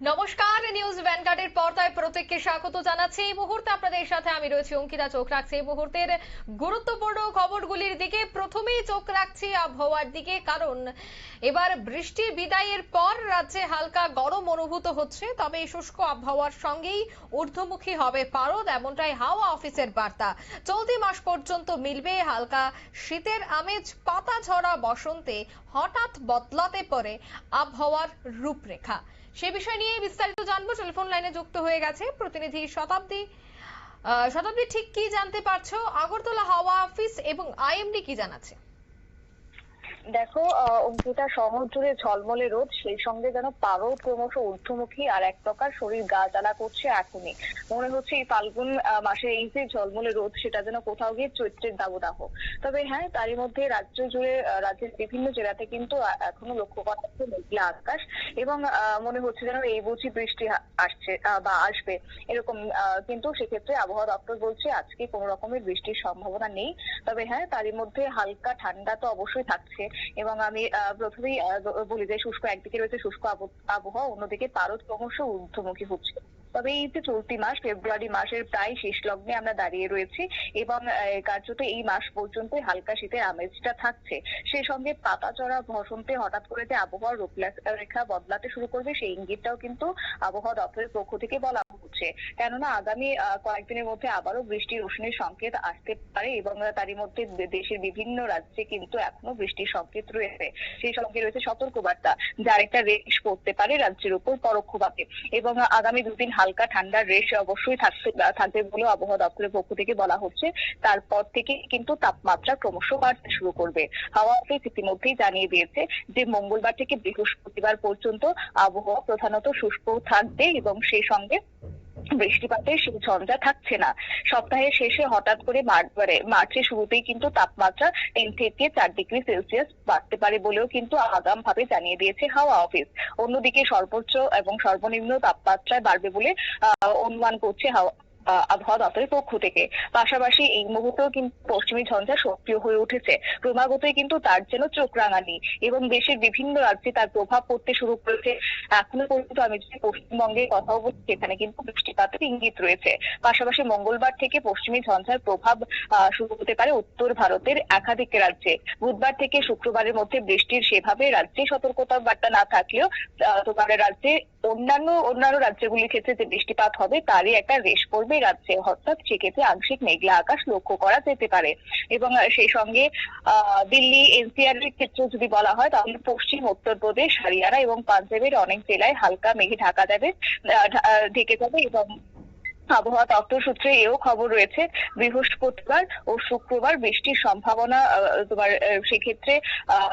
নমস্কার, নিউজ ভ্যানগার্ডের পর্দায় প্রত্যেককে স্বাগত জানাচ্ছি। এই মুহূর্তে আপনাদের সাথে আমি রয়েছি অঙ্কিতা। চোখ রাখছি এই মুহূর্তের গুরুত্বপূর্ণ খবরগুলির দিকে। প্রথমেই চোখ রাখছি আবহাওয়ার দিকে, কারণ এবার বৃষ্টির বিদায়ের পর রাজ্যে হালকা গরম অনুভূত হচ্ছে। তবে এই শুষ্ক আবহাওয়ার সঙ্গেই ঊর্ধ্বমুখী হবে পারদ, এমনটাই হাওয়া অফিসের বার্তা। চলতি মাস পর্যন্ত মিলবে হালকা শীতের আমেজ। পাতা ঝরা বসন্তে হঠাৎ বদলাতে পারে আবহাওয়ার রূপরেখা। সে বিষয় নিয়ে বিস্তারিত জানবো। টেলিফোন লাইনে যুক্ত হয়ে গেছে প্রতিনিধি শতাব্দী। শতাব্দী, ঠিক কি জানতে পারছো? আগরতলা হাওয়া অফিস এবং আইএমডি কি জানাচ্ছে? দেখো অঙ্কিতা, শহর জুড়ে ঝলমলে রোদ, সেই সঙ্গে যেন পারদ ক্রমশ ঊর্ধ্বমুখী, আর এক প্রকার শরীর গা জ্বালা করছে। এখনই মনে হচ্ছে এই ফাল্গুন মাসে এই যে ঝলমলে রোদ, সেটা যেন কোথাও গিয়ে চৈত্রের দাবদাহ। তবে হ্যাঁ, তারই মধ্যে রাজ্য জুড়ে রাজ্যের বিভিন্ন জেলাতে কিন্তু এখনো লক্ষ্য করা যাচ্ছে মেঘলা আকাশ, এবং মনে হচ্ছে যেন এই বুঝি বৃষ্টি আসছে বা আসবে এরকম। কিন্তু সেক্ষেত্রে আবহাওয়া দপ্তর বলছে আজকে কোনো রকমের বৃষ্টির সম্ভাবনা নেই। তবে হ্যাঁ, তারই মধ্যে হালকা ঠান্ডা তো অবশ্যই থাকছে। এবং আমি প্রথমেই বলি যে শুষ্ক, একদিকে রয়েছে শুষ্ক আবহাওয়া, অন্যদিকে পারদ ক্রমশ ঊর্ধ্বমুখী হচ্ছে। তবে এই যে চলতি মাস, ফেব্রুয়ারি মাসের প্রায় শেষ লগ্নে আমরা দাঁড়িয়ে রয়েছি, এবং কার্যত এই মাস পর্যন্ত হালকা শীতের আমেজটা থাকছে। সেই সঙ্গে পাতা চড়া বসন্তে হঠাৎ করে যে আবহাওয়ার রূপরেখা বদলাতে শুরু করবে, সেই ইঙ্গিতটাও কিন্তু আবহাওয়া দপ্তরের পক্ষ থেকে বলা হচ্ছে। কেননা আগামী কয়েকদিনের মধ্যে আবারও বৃষ্টির রোশনের সংকেত আসতে পারে, এবং তারই মধ্যে দেশের বিভিন্ন রাজ্যে কিন্তু এখনো বৃষ্টির সংকেত রয়েছে। সেই সঙ্গে রয়েছে সতর্কবার্তা, যার একটা রেশ পড়তে পারে রাজ্যের উপর পরোক্ষভাবে। এবং আগামী দুদিন হালকা ঠান্ডার রেশ অবশ্যই থাকবে বলে আবহাওয়া দপ্তরের পক্ষ থেকে বলা হচ্ছে। তারপর থেকে কিন্তু তাপমাত্রা ক্রমশ বাড়তে শুরু করবে। হাওয়া অফিস ইতিমধ্যেই জানিয়ে দিয়েছে যে মঙ্গলবার থেকে বৃহস্পতিবার পর্যন্ত আবহাওয়া প্রধানত শুষ্ক থাকবে, এবং সেই সঙ্গে বৃষ্টিপাতের সেই ঝঞ্ঝা থাকছে না। সপ্তাহের শেষে হঠাৎ করে মার্চের শুরুতেই কিন্তু তাপমাত্রা 3 থেকে 4 ডিগ্রি সেলসিয়াস বাড়তে পারে বলেও কিন্তু আগাম ভাবে জানিয়ে দিয়েছে হাওয়া অফিস। অন্যদিকে সর্বোচ্চ এবং সর্বনিম্ন তাপমাত্রায় বাড়বে বলে অনুমান করছে আবহাওয়া দপ্তরের পক্ষ থেকে। পাশাপাশি এই মুহূর্তেও কিন্তু পশ্চিমী ঝঞ্ঝা সক্রিয় হয়ে উঠেছে। ক্রমাগতই কিন্তু তার যেন চোখ রাঙানি, এবং দেশের বিভিন্ন রাজ্যে তার প্রভাব পড়তে শুরু করেছে। এখনো পর্যন্ত আমি যদি পশ্চিমবঙ্গের কথাও বলছি, সেখানে কিন্তু বৃষ্টিপাতের ইঙ্গিত রয়েছে। পাশাপাশি মঙ্গলবার থেকে পশ্চিমী ঝঞ্ঝার প্রভাব শুরু হতে পারে উত্তর ভারতের একাধিক রাজ্যে। বুধবার থেকে শুক্রবারের মধ্যে বৃষ্টির সেভাবে রাজ্যে সতর্কতার বার্তা না থাকলেও তোমার রাজ্যে অন্যান্য রাজ্যগুলির ক্ষেত্রে যে বৃষ্টিপাত হবে তারই একটা রেশ পড়বে রাজ্যে। অর্থাৎ সেক্ষেত্রে আংশিক মেঘলা আকাশ লক্ষ্য করা যেতে পারে। এবং সেই সঙ্গে দিল্লি এনসিআর এর ক্ষেত্রে যদি বলা হয়, তাহলে পশ্চিম উত্তরপ্রদেশ, হরিয়ানা এবং পাঞ্জাবের অনেক জেলায় হালকা মেঘে ঢেকে যাবে। এবং আবহাওয়া দপ্তর সূত্রে এও খবর রয়েছে বৃহস্পতিবার ও শুক্রবার বৃষ্টির সম্ভাবনা সেক্ষেত্রে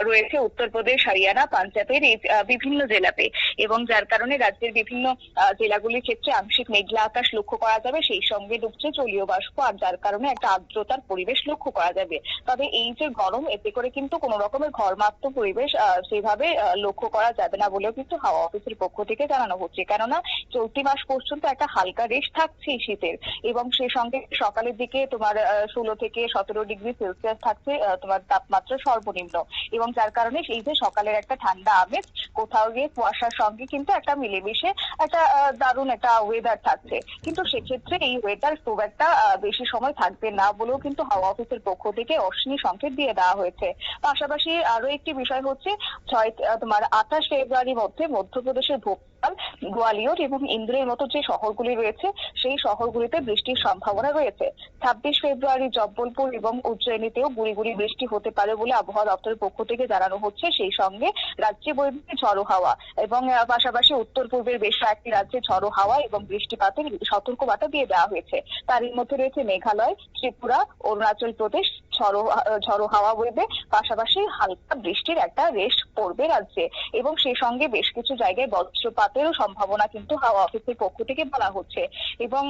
রয়েছে উত্তরপ্রদেশ, হরিয়ানা, পাঞ্জাবের এই বিভিন্ন জেলাতে। এবং যার কারণে রাজ্যের বিভিন্ন জেলাগুলির ক্ষেত্রে আংশিক মেঘলা আকাশ লক্ষ্য করা যাবে। সেই সঙ্গে ডুবছে জলীয় বাষ্প, আর যার কারণে একটা আর্দ্রতার পরিবেশ লক্ষ্য করা যাবে। তবে এই যে গরম, এতে করে কিন্তু কোন রকমের ঘরমাক্ত পরিবেশ সেভাবে লক্ষ্য করা যাবে না বলেও কিন্তু হাওয়া অফিসের পক্ষ থেকে জানানো হচ্ছে। কেননা চলতি মাস পর্যন্ত একটা হালকা রেশ থাকছে শীতের, এবং সেই সঙ্গে সকালের দিকে তোমার 16 থেকে 17 ডিগ্রি সেলসিয়াস থাকছে তোমার তাপমাত্রা সর্বনিম্ন। এবং যার কারণে সেই যে সকালের একটা ঠান্ডা আমেজ, কোথাও গিয়ে কুয়াশার সঙ্গে কিন্তু একটা মিলেমিশে একটা দারুণ একটা ওয়েদার থাকছে। কিন্তু সেক্ষেত্রে এই ওয়েদার খুব একটা বেশি সময় থাকবে না বলেও কিন্তু হাওয়া অফিসের পক্ষ থেকে অশ্বিনী সংকেত দিয়ে দেওয়া হয়েছে। পাশাপাশি আরো একটি বিষয় হচ্ছে, 28 ফেব্রুয়ারির মধ্যে মধ্যপ্রদেশের ভোপাল, গোয়ালিয়র এবং ইন্দোরের মতো যে শহরগুলি রয়েছে, সেই শহরগুলিতে বৃষ্টির সম্ভাবনা রয়েছে। 26 ফেব্রুয়ারি জব্বলপুর এবং উজ্জয়িনীতেও গুড়ি গুড়ি বৃষ্টি হতে পারে বলে আবহাওয়া দপ্তরের পক্ষ থেকে জানানো হচ্ছে। সেই সঙ্গে রাজ্যে বইবে ঝড়ো হাওয়া, এবং পাশাপাশি উত্তর পূর্বের বেশ কয়েকটি রাজ্যে ঝড়ো হাওয়া এবং বৃষ্টিপাতের সতর্কবার্তা দিয়ে দেওয়া হয়েছে। তারই মধ্যে রয়েছে মেঘালয়, ত্রিপুরা, অরুণাচল প্রদেশ, ঝড়ো হাওয়া বইবে। পাশাপাশি হালকা বৃষ্টির একটা রেশ পড়বে রাজ্যে, এবং সেই সঙ্গে বেশ কিছু জায়গায় বজ্রপাতেরও সম্ভাবনা কিন্তু হাওয়া অফিসের পক্ষ থেকে বলা হচ্ছে। এবং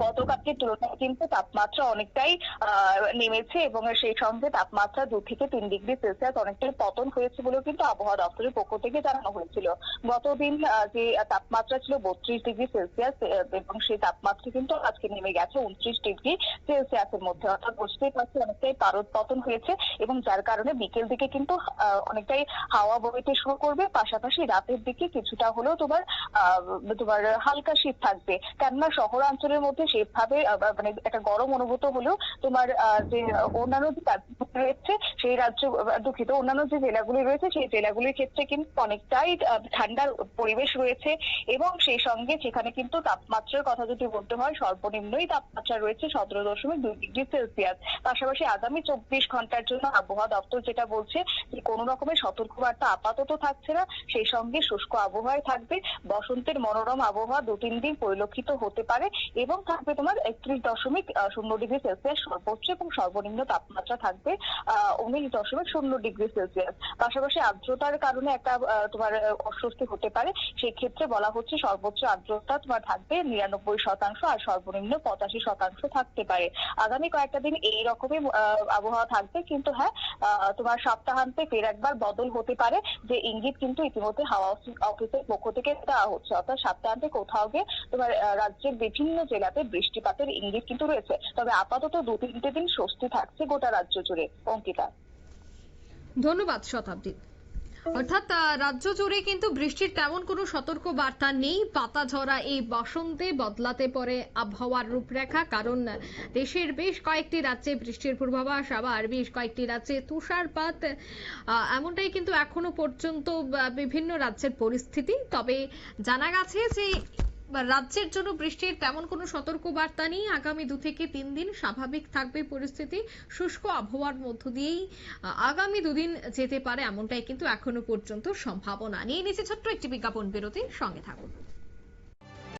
গতকালকের তুলনায় কিন্তু তাপমাত্রা অনেকটাই নেমেছে এবং সেই সঙ্গে তাপমাত্রা 2 থেকে 3 ডিগ্রি সেলসিয়াস অনেকটাই পতন হয়েছে বলেও কিন্তু আবহাওয়া দপ্তরের পক্ষ থেকে জানানো হয়েছিল। গতদিন যে তাপমাত্রা ছিল 32 ডিগ্রি সেলসিয়াস এবং সেই তাপমাত্রা কিন্তু আজকে নেমে গেছে 29 ডিগ্রি সেলসিয়াসের মধ্যে। অর্থাৎ বুঝতেই পারছি অনেকটাই পারদ পতন হয়েছে এবং যার কারণে বিকেল দিকে কিন্তু অনেকটাই হাওয়া বইতে শুরু করবে, পাশাপাশি রাতের দিকে কিছুটা হলেও তোমার হালকা শীত থাকবে। কেননা শহরাঞ্চলের মধ্যে সেভাবে মানে একটা গরম অনুভূত হলেও তোমার যে অন্যান্য যে রাজ্যগুলি রয়েছে সেই অন্যান্য যে জেলাগুলি রয়েছে সেই জেলাগুলির ক্ষেত্রে কিন্তু অনেকটাই ঠান্ডার পরিবেশ রয়েছে এবং সেই সঙ্গে সেখানে কিন্তু তাপমাত্রার কথা যদি বলতে হয় সর্বনিম্নই তাপমাত্রা রয়েছে 17.2 ডিগ্রি সেলসিয়াস। পাশাপাশি আগামী 24 ঘন্টার জন্য আবহাওয়া দপ্তর যেটা বলছে যে কোনো রকমের সতর্কবার্তা আপাতত থাকছে না, সেই সঙ্গে শুষ্ক আবহাওয়ায় থাকবে। বসন্তের মনোরম আবহাওয়া 2-3 দিন পরিলক্ষিত হতে পারে এবং থাকবে তোমার 31.0 ডিগ্রি সেলসিয়াস সর্বোচ্চ এবং সর্বনিম্ন তাপমাত্রা থাকবে 19.0 ডিগ্রি সেলসিয়াস। পাশাপাশি আর্দ্রতার কারণে একটা তোমার অস্বস্তি হতে পারে, সেই ক্ষেত্রে বলা হচ্ছে সর্বোচ্চ আর্দ্রতা তোমার থাকবে 99% আর সর্বনিম্ন 85% থাকতে পারে। আগামী কয়েকটা দিন এই রকমই আবহাওয়া থাকবে, কিন্তু হ্যাঁ তোমার সপ্তাহান্তে ফের একবার বদল হতে পারে যে ইঙ্গিত কিন্তু ইতিমধ্যে হাওয়া অফিসের পক্ষ থেকে দেওয়া হচ্ছে। অর্থাৎ সপ্তাহান্তে কোথাও গিয়ে তোমার রাজ্যের বিভিন্ন জেলাতে বৃষ্টিপাতের ইঙ্গিত কিন্তু রয়েছে। তবে আপাতত 2-3 দিন স্বস্তি থাকছে গোটা রাজ্য জুড়ে। অঙ্কিতা, ধন্যবাদ শতাব্দী। অর্থাৎ রাজ্য জুড়ে কিন্তু বৃষ্টির তেমন কোনো সতর্ক বার্তা নেই। পাতা ঝরা এই বসন্তে বদলাতে পারে আবহাওয়ার রূপরেখা, কারণ দেশের বেশ কয়েকটি রাজ্যে বৃষ্টির পূর্বাভাস, আবার বেশ কয়েকটি রাজ্যে তুষারপাত, এমনটাই কিন্তু এখনো পর্যন্ত বিভিন্ন রাজ্যের পরিস্থিতি। তবে জানা গেছে যে রাজ্যের জন্য বৃষ্টির তেমন কোনো সতর্ক বার্তা নেই। আগামী 2 থেকে 3 দিন স্বাভাবিক থাকবে পরিস্থিতি, শুষ্ক আবহাওয়ার মধ্য দিয়েই আগামী 2 দিন যেতে পারে, এমনটাই কিন্তু এখনো পর্যন্ত সম্ভাবনা। নিয়ে নিচ্ছে ছোট্ট একটি বিজ্ঞাপন বিরতি, সঙ্গে থাকুন।